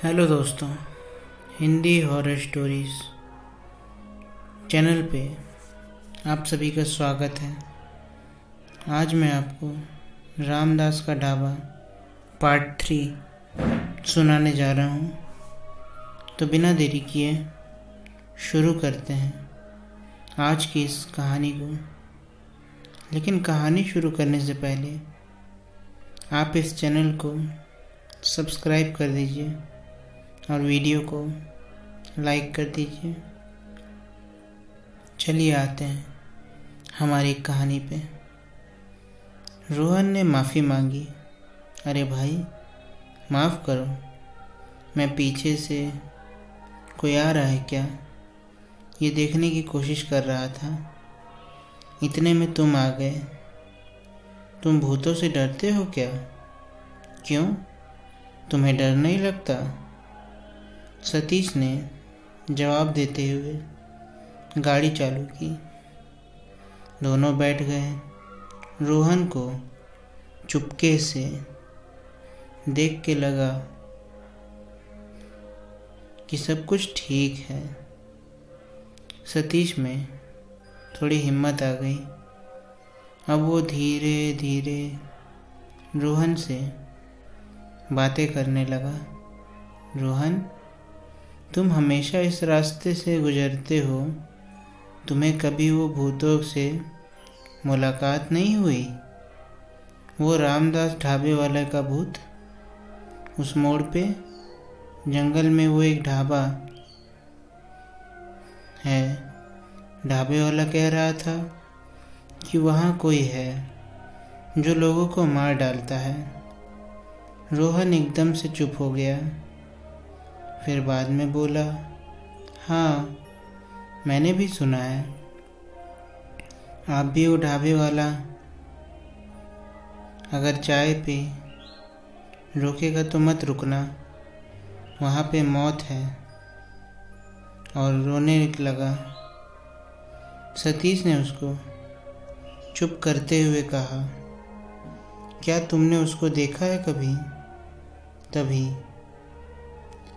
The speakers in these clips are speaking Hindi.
हेलो दोस्तों, हिंदी हॉरर स्टोरीज चैनल पे आप सभी का स्वागत है। आज मैं आपको रामदास का ढाबा पार्ट 3 सुनाने जा रहा हूँ। तो बिना देरी किए शुरू करते हैं आज की इस कहानी को। लेकिन कहानी शुरू करने से पहले आप इस चैनल को सब्सक्राइब कर दीजिए और वीडियो को लाइक कर दीजिए। चलिए आते हैं हमारी कहानी पे। रोहन ने माफ़ी मांगी। अरे भाई, माफ़ करो, मैं पीछे से कोई आ रहा है क्या, ये देखने की कोशिश कर रहा था। इतने में तुम आ गए। तुम भूतों से डरते हो क्या? क्यों, तुम्हें डर नहीं लगता? सतीश ने जवाब देते हुए गाड़ी चालू की। दोनों बैठ गए। रोहन को चुपके से देख के लगा कि सब कुछ ठीक है। सतीश में थोड़ी हिम्मत आ गई। अब वो धीरे धीरे रोहन से बातें करने लगा। रोहन, तुम हमेशा इस रास्ते से गुजरते हो, तुम्हें कभी वो भूतों से मुलाकात नहीं हुई? वो रामदास ढाबे वाले का भूत, उस मोड़ पे जंगल में वो एक ढाबा है। ढाबे वाला कह रहा था कि वहाँ कोई है जो लोगों को मार डालता है। रोहन एकदम से चुप हो गया। फिर बाद में बोला, हाँ, मैंने भी सुना है। आप भी वो ढाबे वाला अगर चाय पे रोकेगा तो मत रुकना, वहाँ पे मौत है। और रोने लगा। सतीश ने उसको चुप करते हुए कहा, क्या तुमने उसको देखा है कभी? तभी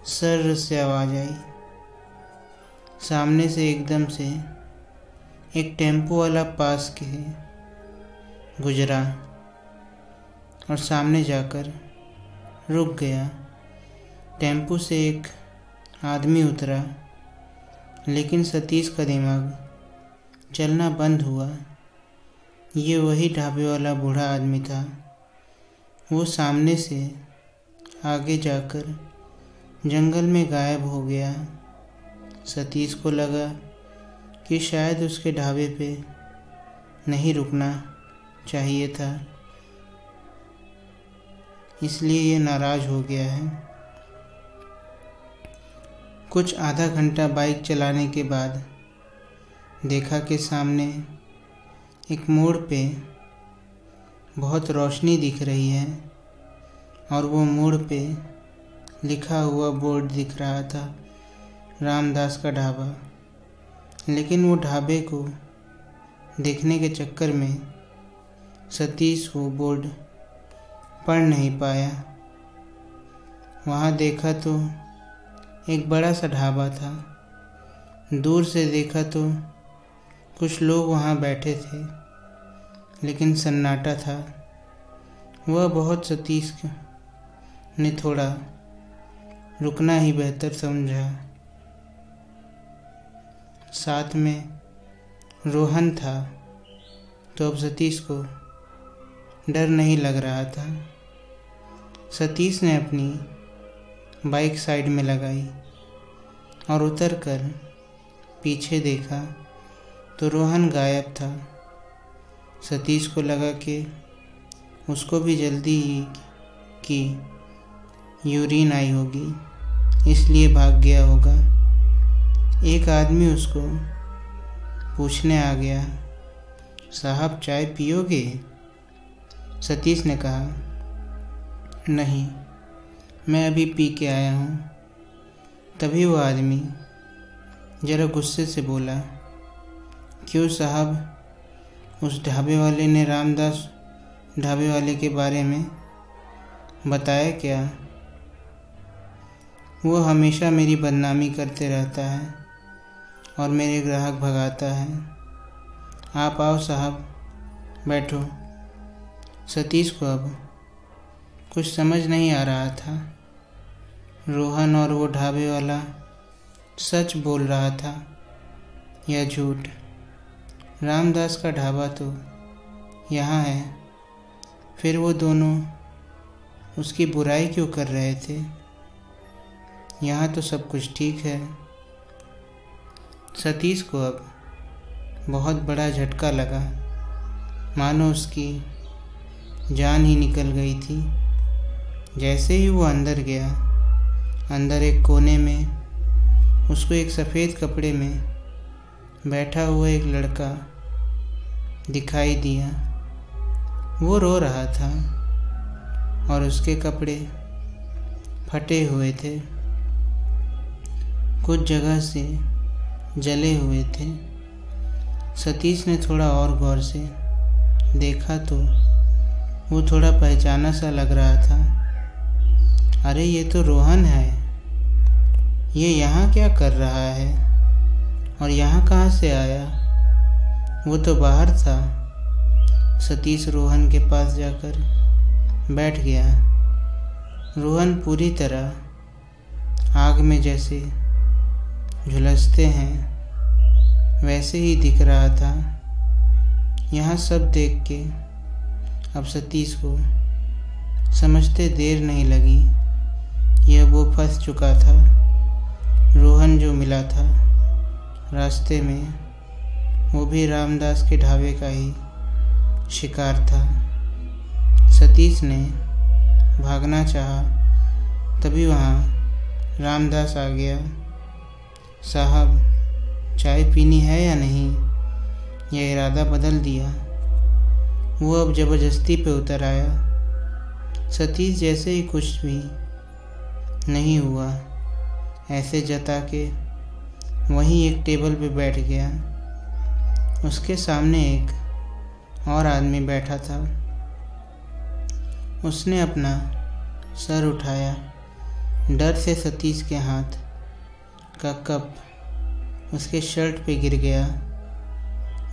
सर्र से आवाज़ आई। सामने से एकदम से एक टेम्पो वाला पास के गुजरा और सामने जाकर रुक गया। टेम्पो से एक आदमी उतरा, लेकिन सतीश का दिमाग चलना बंद हुआ। ये वही ढाबे वाला बूढ़ा आदमी था। वो सामने से आगे जाकर जंगल में गायब हो गया। सतीश को लगा कि शायद उसके ढाबे पे नहीं रुकना चाहिए था, इसलिए ये नाराज़ हो गया है। कुछ आधा घंटा बाइक चलाने के बाद देखा कि सामने एक मोड़ पे बहुत रोशनी दिख रही है और वो मोड़ पे लिखा हुआ बोर्ड दिख रहा था, रामदास का ढाबा। लेकिन वो ढाबे को देखने के चक्कर में सतीश वो बोर्ड पढ़ नहीं पाया। वहाँ देखा तो एक बड़ा सा ढाबा था। दूर से देखा तो कुछ लोग वहाँ बैठे थे, लेकिन सन्नाटा था। वह बहुत सतीश ने थोड़ा रुकना ही बेहतर समझा। साथ में रोहन था, तो अब सतीश को डर नहीं लग रहा था। सतीश ने अपनी बाइक साइड में लगाई और उतरकर पीछे देखा तो रोहन गायब था। सतीश को लगा कि उसको भी जल्दी की यूरिन आई होगी, इसलिए भाग गया होगा। एक आदमी उसको पूछने आ गया, साहब चाय पियोगे? सतीश ने कहा, नहीं, मैं अभी पी के आया हूँ। तभी वो आदमी ज़रा गुस्से से बोला, क्यों साहब, उस ढाबे वाले ने रामदास ढाबे वाले के बारे में बताया क्या? वो हमेशा मेरी बदनामी करते रहता है और मेरे ग्राहक भगाता है। आप आओ साहब, बैठो। सतीश को अब कुछ समझ नहीं आ रहा था। रोहन और वो ढाबे वाला सच बोल रहा था या झूठ। रामदास का ढाबा तो यहाँ है, फिर वो दोनों उसकी बुराई क्यों कर रहे थे? यहाँ तो सब कुछ ठीक है। सतीश को अब बहुत बड़ा झटका लगा, मानो उसकी जान ही निकल गई थी। जैसे ही वो अंदर गया, अंदर एक कोने में उसको एक सफ़ेद कपड़े में बैठा हुआ एक लड़का दिखाई दिया। वो रो रहा था और उसके कपड़े फटे हुए थे, कुछ जगह से जले हुए थे। सतीश ने थोड़ा और गौर से देखा तो वो थोड़ा पहचाना सा लग रहा था। अरे ये तो रोहन है, ये यहाँ क्या कर रहा है और यहाँ कहाँ से आया? वो तो बाहर था। सतीश रोहन के पास जाकर बैठ गया। रोहन पूरी तरह आग में जैसे झुलसते हैं वैसे ही दिख रहा था। यहाँ सब देख के अब सतीश को समझते देर नहीं लगी, यह वो फंस चुका था। रोहन जो मिला था रास्ते में, वो भी रामदास के ढाबे का ही शिकार था। सतीश ने भागना चाहा, तभी वहाँ रामदास आ गया। साहब, चाय पीनी है या नहीं? यह इरादा बदल दिया। वो अब ज़बरदस्ती पे उतर आया। सतीश जैसे ही कुछ भी नहीं हुआ ऐसे जता के वहीं एक टेबल पे बैठ गया। उसके सामने एक और आदमी बैठा था। उसने अपना सर उठाया। डर से सतीश के हाथ का कप उसके शर्ट पे गिर गया।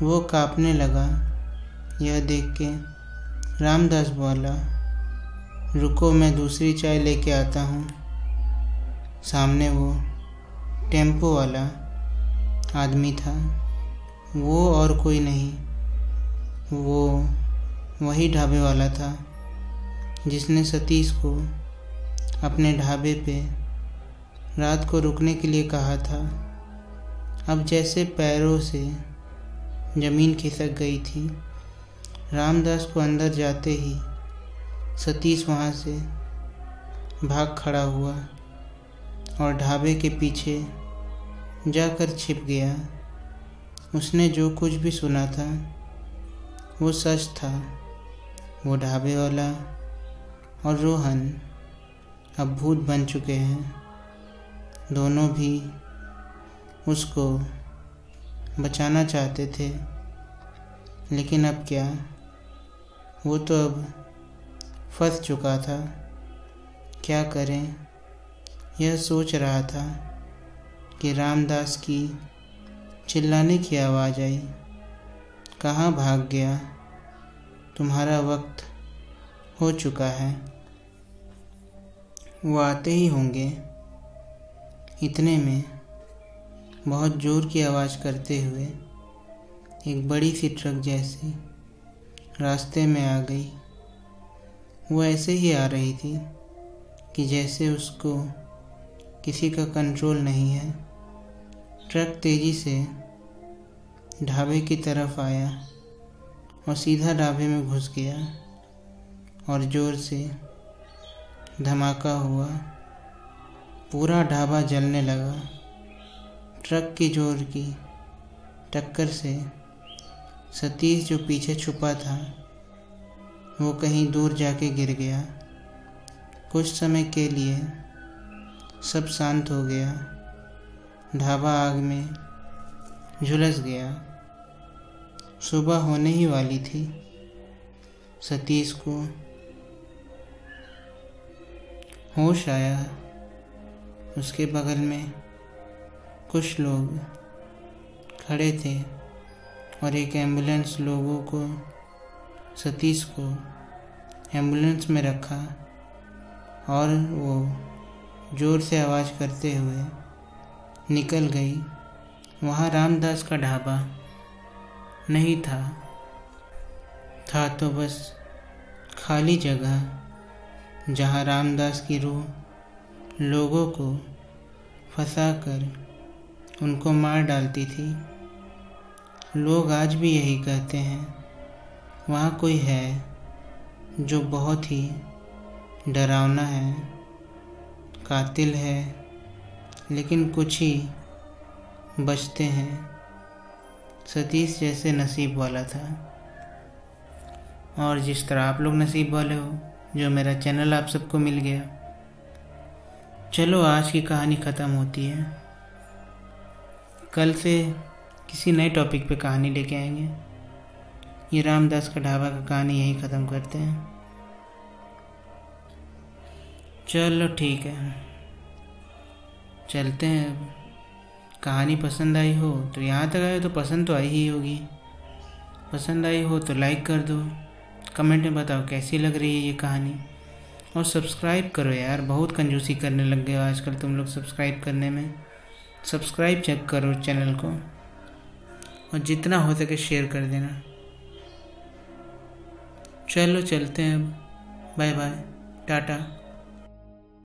वो कांपने लगा। यह देख के रामदास बोला, रुको, मैं दूसरी चाय लेके आता हूँ। सामने वो टेम्पो वाला आदमी था। वो और कोई नहीं, वो वही ढाबे वाला था जिसने सतीश को अपने ढाबे पे रात को रुकने के लिए कहा था। अब जैसे पैरों से ज़मीन खिसक गई थी। रामदास को अंदर जाते ही सतीश वहाँ से भाग खड़ा हुआ और ढाबे के पीछे जाकर छिप गया। उसने जो कुछ भी सुना था वो सच था। वो ढाबे वाला और रोहन अब भूत बन चुके हैं। दोनों भी उसको बचाना चाहते थे, लेकिन अब क्या, वो तो अब फंस चुका था। क्या करें, यह सोच रहा था कि रामदास की चिल्लाने की आवाज़ आई, कहाँ भाग गया? तुम्हारा वक्त हो चुका है। वो आते ही होंगे। इतने में बहुत ज़ोर की आवाज़ करते हुए एक बड़ी सी ट्रक जैसी रास्ते में आ गई। वो ऐसे ही आ रही थी कि जैसे उसको किसी का कंट्रोल नहीं है। ट्रक तेज़ी से ढाबे की तरफ आया और सीधा ढाबे में घुस गया और ज़ोर से धमाका हुआ। पूरा ढाबा जलने लगा। ट्रक की जोर की टक्कर से सतीश जो पीछे छुपा था वो कहीं दूर जाके गिर गया। कुछ समय के लिए सब शांत हो गया। ढाबा आग में झुलस गया। सुबह होने ही वाली थी। सतीश को होश आया उसके बगल में कुछ लोग खड़े थे और एक एम्बुलेंस लोगों को, सतीश को एम्बुलेंस में रखा और वो ज़ोर से आवाज़ करते हुए निकल गई। वहाँ रामदास का ढाबा नहीं था तो बस खाली जगह जहाँ रामदास की रूह लोगों को फंसाकर उनको मार डालती थी। लोग आज भी यही कहते हैं, वहाँ कोई है जो बहुत ही डरावना है, कातिल है, लेकिन कुछ ही बचते हैं। सतीश जैसे नसीब वाला था। और जिस तरह आप लोग नसीब वाले हो जो मेरा चैनल आप सबको मिल गया। चलो आज की कहानी ख़त्म होती है, कल से किसी नए टॉपिक पे कहानी लेके आएंगे। ये रामदास का ढाबा का कहानी यहीं ख़त्म करते हैं। चलो ठीक है, चलते हैं। कहानी पसंद आई हो तो यहाँ तक आए तो पसंद तो आई ही होगी। पसंद आई हो तो लाइक कर दो, कमेंट में बताओ कैसी लग रही है ये कहानी। और सब्सक्राइब करो यार, बहुत कंजूसी करने लग गए हो आजकल तुम लोग सब्सक्राइब करने में। सब्सक्राइब चेक करो चैनल को और जितना हो सके शेयर कर देना। चलो चलते हैं अब, बाय बाय, टाटा।